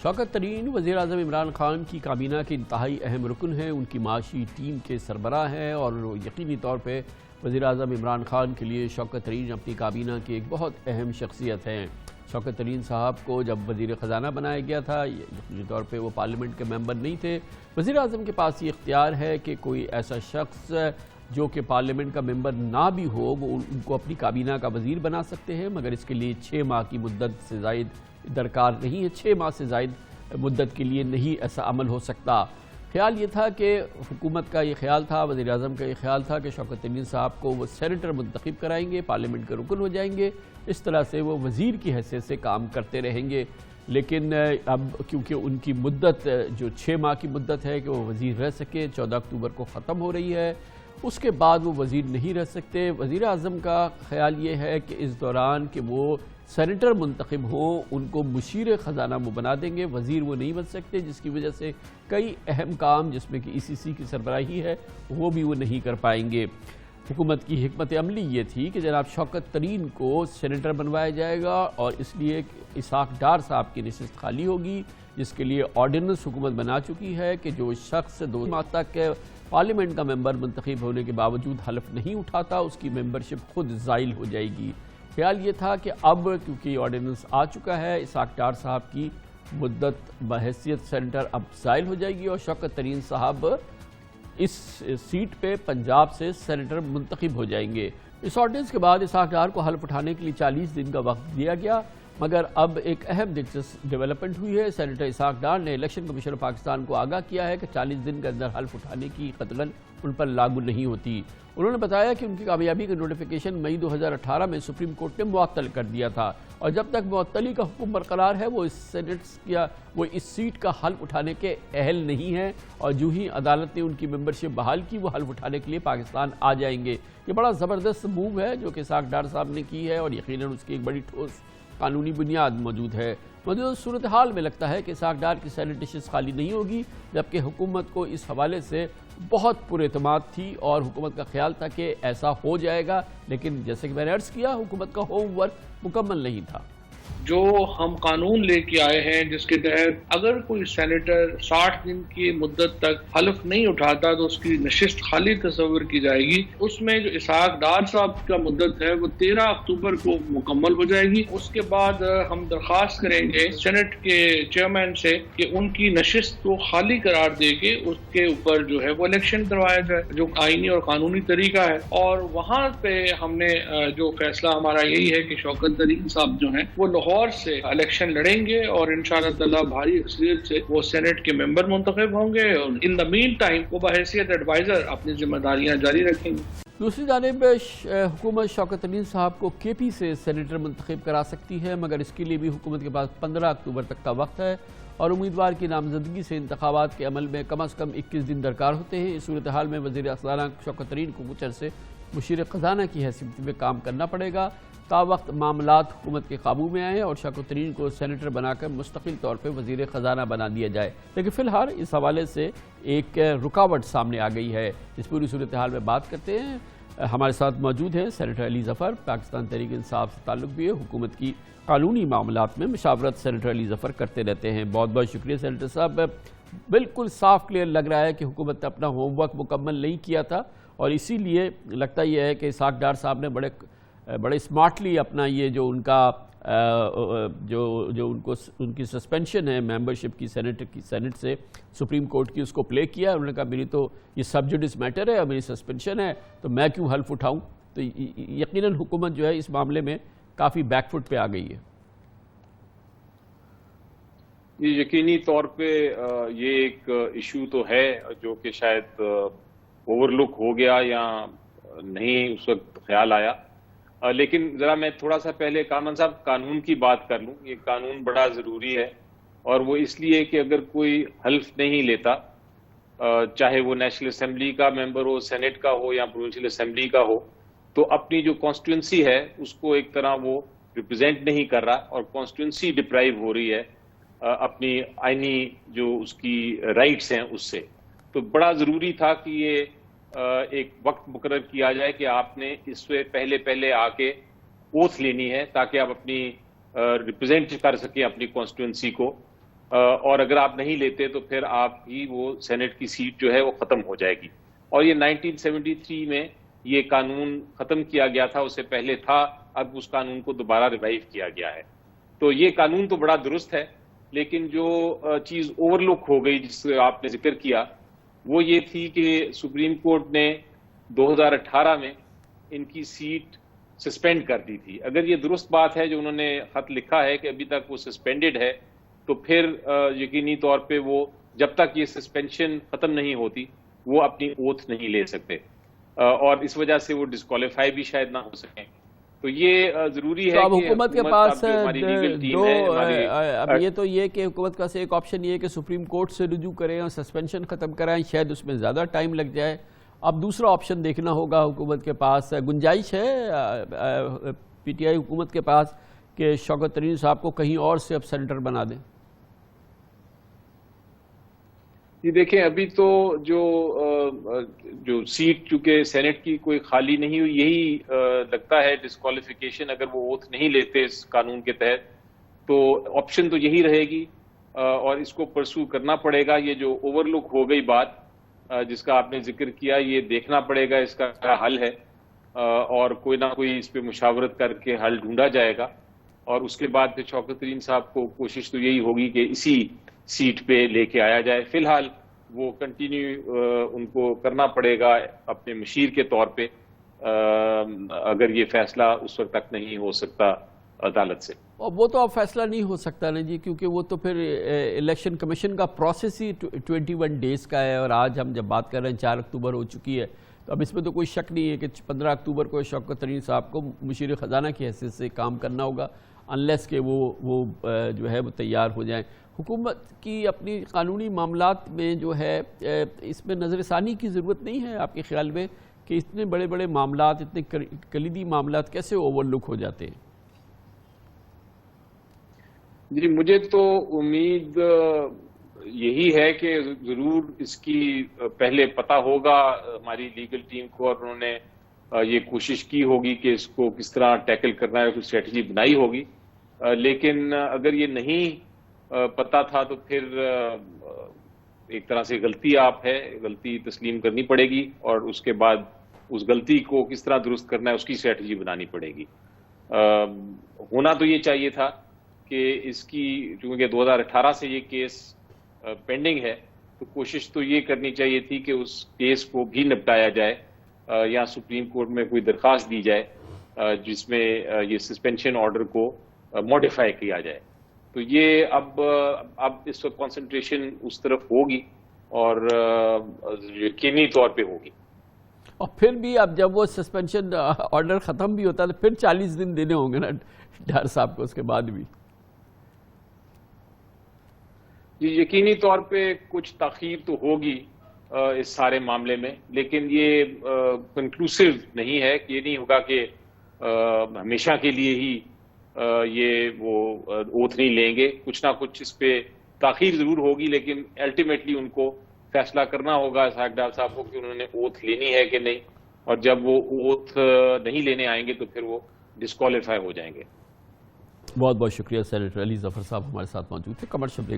شوکت ترین وزیر اعظم عمران خان کی کابینہ کے انتہائی اہم رکن ہیں، ان کی معاشی ٹیم کے سربراہ ہیں اور یقینی طور پہ وزیر اعظم عمران خان کے لیے شوکت ترین اپنی کابینہ کی ایک بہت اہم شخصیت ہیں۔ شوکت ترین صاحب کو جب وزیر خزانہ بنایا گیا تھا، یقینی طور پہ وہ پارلیمنٹ کے ممبر نہیں تھے۔ وزیر اعظم کے پاس یہ اختیار ہے کہ کوئی ایسا شخص جو کہ پارلیمنٹ کا ممبر نہ بھی ہو وہ ان کو اپنی کابینہ کا وزیر بنا سکتے ہیں، مگر اس کے لیے 6 ماہ کی مدت سے زائد درکار نہیں ہے۔ 6 ماہ سے زائد مدت کے لیے نہیں ایسا عمل ہو سکتا۔ خیال یہ تھا کہ حکومت کا یہ خیال تھا، وزیر اعظم کا یہ خیال تھا کہ شوکت ترین صاحب کو وہ سینیٹر منتخب کرائیں گے، پارلیمنٹ کے رکن ہو جائیں گے، اس طرح سے وہ وزیر کی حیثیت سے کام کرتے رہیں گے۔ لیکن اب کیونکہ ان کی مدت جو 6 ماہ کی مدت ہے کہ وہ وزیر رہ سکے 14 اکتوبر کو ختم ہو رہی ہے، اس کے بعد وہ وزیر نہیں رہ سکتے۔ وزیر اعظم کا خیال یہ ہے کہ اس دوران کہ وہ سینیٹر منتخب ہوں، ان کو مشیر خزانہ وہ بنا دیں گے، وزیر وہ نہیں بن سکتے، جس کی وجہ سے کئی اہم کام جس میں کہ ECC کی سربراہی ہے وہ بھی وہ نہیں کر پائیں گے۔ حکومت کی حکمت عملی یہ تھی کہ جناب شوکت ترین کو سینیٹر بنوایا جائے گا اور اس لیے اسحاق ڈار صاحب کی نشست خالی ہوگی، جس کے لیے آرڈیننس حکومت بنا چکی ہے کہ جو شخص 2 ماہ تک پارلیمنٹ کا ممبر منتخب ہونے کے باوجود حلف نہیں اٹھاتا، اس کی ممبرشپ خود زائل ہو جائے گی۔ خیال یہ تھا کہ اب کیونکہ یہ آرڈیننس آ چکا ہے، اسحاق ڈار صاحب کی مدت بحیثیت سینیٹر اب زائل ہو جائے گی اور شوکت ترین صاحب اس سیٹ پہ پنجاب سے سینیٹر منتخب ہو جائیں گے۔ اس آرڈیننس کے بعد اسحاق ڈار کو حلف اٹھانے کے لیے 40 دن کا وقت دیا گیا، مگر اب ایک اہم دلچسپ ڈیولپمنٹ ہوئی ہے۔ سینیٹر اسحاق ڈار نے الیکشن کمیشن آف پاکستان کو آگاہ کیا ہے کہ 40 دن کے اندر حلف اٹھانے کی قطعاً ان پر لاگو نہیں ہوتی۔ انہوں نے بتایا کہ ان کی کامیابی کا نوٹیفیکیشن مئی 2018 میں سپریم کورٹ نے معطل کر دیا تھا اور جب تک معطلی کا حکم برقرار ہے وہ اس سیٹ کا حلف اٹھانے کے اہل نہیں ہیں اور جو ہی عدالت نے ان کی ممبرشپ بحال کی وہ حلف اٹھانے کے لیے پاکستان آ جائیں گے۔ یہ بڑا زبردست موو ہے جو کہ اسحاق ڈار صاحب نے کی ہے اور یقیناً اس کی ایک بڑی ٹھوس قانونی بنیاد موجود ہے۔ موجودہ صورتحال میں لگتا ہے کہ اسحاق ڈار کی سینیٹ نشست خالی نہیں ہوگی، جبکہ حکومت کو اس حوالے سے بہت پر اعتماد تھی اور حکومت کا خیال تھا کہ ایسا ہو جائے گا، لیکن جیسے کہ میں نے عرض کیا حکومت کا ہوم ورک مکمل نہیں تھا۔ جو ہم قانون لے کے آئے ہیں جس کے تحت اگر کوئی سینیٹر 60 دن کی مدت تک حلف نہیں اٹھاتا تو اس کی نشست خالی تصور کی جائے گی، اس میں جو اسحاق ڈار صاحب کا مدت ہے وہ 13 اکتوبر کو مکمل ہو جائے گی۔ اس کے بعد ہم درخواست کریں گے سینٹ کے چیئرمین سے کہ ان کی نشست کو خالی قرار دے کے اس کے اوپر جو ہے وہ الیکشن کروایا جائے، جو آئینی اور قانونی طریقہ ہے، اور وہاں پہ ہم نے جو فیصلہ ہمارا یہی ہے کہ شوکت ترین صاحب جو ہیں وہ لاہور سے الیکشن لڑیں گے اور انشاءاللہ تعالی بھاری اکثریت سے وہ سینٹ کے ممبر منتخب ہوں گے اور ان دا مین ٹائم وہ بحیثیت ایڈوائزر اپنی ذمہ داریاں جاری رکھیں گے۔ دوسری جانب حکومت شوکت ترین صاحب کو KP سے سینیٹر منتخب کرا سکتی ہے، مگر اس کے لیے بھی حکومت کے پاس 15 اکتوبر تک کا وقت ہے اور امیدوار کی نامزدگی سے انتخابات کے عمل میں کم از کم 21 دن درکار ہوتے ہیں۔ اس صورتحال میں وزیر خزانہ شوکت ترین کو کچھ عرصے مشیر خزانہ کی حیثیت میں کام کرنا پڑے گا تا وقت معاملات حکومت کے قابو میں آئیں اور شوکت ترین کو سینیٹر بنا کر مستقل طور پہ وزیر خزانہ بنا دیا جائے۔ لیکن فی الحال اس حوالے سے ایک رکاوٹ سامنے آ گئی ہے۔ اس پوری صورتحال میں بات کرتے ہیں، ہمارے ساتھ موجود ہیں سینیٹر علی ظفر، پاکستان تحریک انصاف سے تعلق بھی ہے، حکومت کی قانونی معاملات میں مشاورت سینیٹر علی ظفر کرتے رہتے ہیں۔ بہت بہت شکریہ سینیٹر صاحب۔ بالکل صاف کلیئر لگ رہا ہے کہ حکومت نے اپنا ہوم ورک مکمل نہیں کیا تھا اور اسی لیے لگتا یہ ہے کہ اسحاق ڈار صاحب نے بڑے اسمارٹلی اپنا یہ جو ان کا ان کی سسپینشن ہے ممبرشپ کی سینٹ سے سپریم کورٹ کی، اس کو پلے کیا۔ انہوں نے کہا میری تو یہ سب جوڈس میٹر ہے اور میری سسپینشن ہے تو میں کیوں حلف اٹھاؤں، تو یقیناً حکومت جو ہے اس معاملے میں کافی بیک فٹ پہ آ گئی ہے۔ یہ یقینی طور پہ یہ ایک ایشو تو ہے جو کہ شاید اوور لک ہو گیا یا نہیں اس وقت خیال آیا، لیکن ذرا میں تھوڑا سا پہلے کامران صاحب قانون کی بات کر لوں۔ یہ قانون بڑا ضروری ہے اور وہ اس لیے کہ اگر کوئی حلف نہیں لیتا، چاہے وہ نیشنل اسمبلی کا ممبر ہو، سینٹ کا ہو یا پروونشل اسمبلی کا ہو، تو اپنی جو کانسٹیٹوئنسی ہے اس کو ایک طرح وہ ریپرزینٹ نہیں کر رہا اور کانسٹیٹوئنسی ڈپرائیو ہو رہی ہے اپنی آئینی جو اس کی رائٹس ہیں اس سے۔ تو بڑا ضروری تھا کہ یہ ایک وقت مقرر کیا جائے کہ آپ نے اس سے پہلے آ کے اوتھ لینی ہے تاکہ آپ اپنی ریپرزینٹ کر سکیں اپنی کانسٹیٹوئنسی کو اور اگر آپ نہیں لیتے تو پھر آپ کی وہ سینٹ کی سیٹ جو ہے وہ ختم ہو جائے گی. اور یہ 1973 میں یہ قانون ختم کیا گیا تھا, اس سے پہلے تھا, اب اس قانون کو دوبارہ ریوائیو کیا گیا ہے. تو یہ قانون تو بڑا درست ہے, لیکن جو چیز اوور لک ہو گئی جس سے آپ نے ذکر کیا وہ یہ تھی کہ سپریم کورٹ نے 2018 میں ان کی سیٹ سسپینڈ کر دی تھی. اگر یہ درست بات ہے جو انہوں نے خط لکھا ہے کہ ابھی تک وہ سسپینڈڈ ہے, تو پھر یقینی طور پہ وہ جب تک یہ سسپینشن ختم نہیں ہوتی وہ اپنی اوتھ نہیں لے سکتے, اور اس وجہ سے وہ ڈسکوالیفائی بھی شاید نہ ہو سکیں. تو یہ ضروری ہے اب کہ حکومت کے پاس اب یہ دو تو یہ کہ حکومت کا ایک آپشن یہ ہے کہ سپریم کورٹ سے رجوع کریں اور سسپینشن ختم کرائیں, شاید اس میں زیادہ ٹائم لگ جائے. اب دوسرا آپشن دیکھنا ہوگا حکومت کے پاس. گنجائش ہے پی ٹی آئی حکومت کے پاس کہ شوکت ترین صاحب کو کہیں اور سے اب سینیٹر بنا دیں؟ یہ دیکھیں, ابھی تو جو سیٹ چونکہ سینٹ کی کوئی خالی نہیں ہوئی, یہی لگتا ہے ڈسکوالیفیکیشن. اگر وہ اوتھ نہیں لیتے اس قانون کے تحت تو آپشن تو یہی رہے گی, اور اس کو پرسو کرنا پڑے گا. یہ جو اوور لک ہو گئی بات جس کا آپ نے ذکر کیا, یہ دیکھنا پڑے گا اس کا کیا حل ہے, اور کوئی نہ کوئی اس پہ مشاورت کر کے حل ڈھونڈا جائے گا. اور اس کے بعد پھر شوکت ترین صاحب کو کوشش تو یہی ہوگی کہ اسی سیٹ پہ لے کے آیا جائے. فی الحال وہ کنٹینیو ان کو کرنا پڑے گا اپنے مشیر کے طور پہ, اگر یہ فیصلہ اس وقت تک نہیں ہو سکتا عدالت سے. اور وہ تو اب فیصلہ نہیں ہو سکتا نا جی, کیونکہ وہ تو پھر الیکشن کمیشن کا پروسیس ہی 21 ڈیز کا ہے, اور آج ہم جب بات کر رہے ہیں 4 اکتوبر ہو چکی ہے, تو اب اس میں تو کوئی شک نہیں ہے کہ 15 اکتوبر کو شوکت ترین صاحب کو مشیر خزانہ کی حیثیت سے کام کرنا ہوگا, انلیس کہ وہ جو ہے وہ تیار ہو جائیں. حکومت کی اپنی قانونی معاملات میں جو ہے اس میں نظر ثانی کی ضرورت نہیں ہے آپ کے خیال میں, کہ اتنے بڑے بڑے معاملات, اتنے کلیدی معاملات کیسے اوور لک ہو جاتے ہیں؟ جی, مجھے تو امید یہی ہے کہ ضرور اس کی پہلے پتہ ہوگا ہماری لیگل ٹیم کو, اور انہوں نے یہ کوشش کی ہوگی کہ اس کو کس طرح ٹیکل کرنا ہے, کوئی اسٹریٹجی بنائی ہوگی. لیکن اگر یہ نہیں پتہ تھا تو پھر ایک طرح سے غلطی غلطی تسلیم کرنی پڑے گی, اور اس کے بعد اس غلطی کو کس طرح درست کرنا ہے اس کی اسٹریٹجی بنانی پڑے گی. ہونا تو یہ چاہیے تھا کہ اس کی, چونکہ 2018 سے یہ کیس پینڈنگ ہے, تو کوشش تو یہ کرنی چاہیے تھی کہ اس کیس کو بھی نپٹایا جائے, یا سپریم کورٹ میں کوئی درخواست دی جائے جس میں یہ سسپینشن آرڈر کو موڈیفائی کیا جائے. تو یہ اب اس وقت کانسنٹریشن اس طرف ہوگی, اور یقینی طور پہ ہوگی. اور پھر بھی اب جب وہ سسپینشن آرڈر ختم بھی ہوتا ہے تو پھر 40 دن دینے ہوں گے نا ڈار صاحب کو اس کے بعد بھی؟ جی, یقینی طور پہ کچھ تاخیر تو ہوگی اس سارے معاملے میں, لیکن یہ کنکلوسیو نہیں ہے, کہ یہ نہیں ہوگا کہ ہمیشہ کے لیے ہی یہ وہ اوتھ نہیں لیں گے. کچھ نہ کچھ اس پہ تاخیر ضرور ہوگی, لیکن الٹیمیٹلی ان کو فیصلہ کرنا ہوگا اسحاق ڈار صاحب کو کہ انہوں نے اوتھ لینی ہے کہ نہیں, اور جب وہ اوتھ نہیں لینے آئیں گے تو پھر وہ ڈسکوالیفائی ہو جائیں گے. بہت بہت شکریہ سینیٹر علی ظفر صاحب ہمارے ساتھ موجود تھے. Commercial break